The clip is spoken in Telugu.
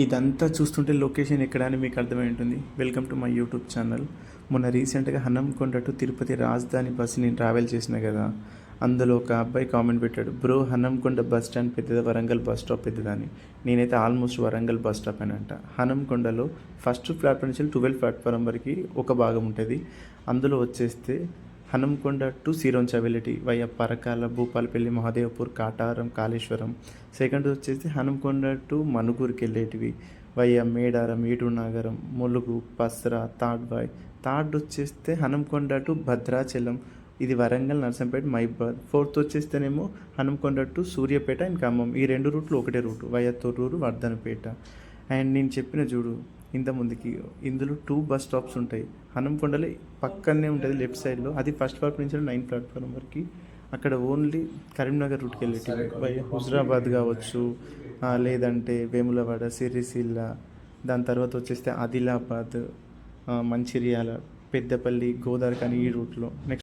ఇదంతా చూస్తుంటే లొకేషన్ ఎక్కడ అని మీకు అర్థమై ఉంటుంది. Welcome to my YouTube channel. మొన్న రీసెంట్గా హన్నంకొండ టు తిరుపతి రాజధాని బస్సు నేను ట్రావెల్ చేసిన కదా, అందులో ఒక అబ్బాయి కామెంట్ పెట్టాడు, బ్రో హన్నంకొండ బస్ స్టాండ్ పెద్దదా, వరంగల్ బస్ స్టాప్ పెద్దదా అని. నేనైతే ఆల్మోస్ట్ వరంగల్ బస్ స్టాప్ అని అంట. హన్నంకొండలో ఫస్ట్ ప్లాట్ఫామ్ నుంచి 12 ప్లాట్ఫారం వరకు ఒక భాగం ఉంటుంది. అందులో వచ్చేస్తే హన్నంకొండ టు సిరోంచవెలిటీ వయా పరకాల, భూపాలపల్లి, మహదేవపూర్, కాటారం, కాళేశ్వరం. సెకండ్ వచ్చేసి హన్నంకొండ టు మనుగూరుకి వెళ్ళేటివి వయా మేడారం, ఏటునాగరం, ములుగు, పస్రా, తాడ్వాయ్. థర్డ్ వచ్చేస్తే హన్నంకొండ టు భద్రాచలం, ఇది వరంగల్, నర్సంపేట, మైబాద్. ఫోర్త్ వచ్చేస్తేనేమో హన్నంకొండ టు సూర్యాపేట అండ్ ఖమ్మం. ఈ రెండు రూట్లు ఒకటే route via Thorrur, Wardhannapet. And నేను చెప్పిన చూడు ఇంతకుముందుకి, ఇందులో 2 బస్ స్టాప్స్ ఉంటాయి. హన్నంకొండలో పక్కనే ఉంటుంది లెఫ్ట్ సైడ్లో, అది ఫస్ట్ ప్లాట్ఫామ్ నుంచి 9 ప్లాట్ఫారం వరకు. అక్కడ ఓన్లీ కరీంనగర్ రూట్కి వెళ్ళేటివి బై హుజరాబాద్ కావచ్చు, లేదంటే వేములవాడ, సిరిసిల్ల. దాని తర్వాత వచ్చేస్తే ఆదిలాబాద్, మంచిర్యాల, పెద్దపల్లి, గోదావరి, కానీ ఈ రూట్లో. నెక్స్ట్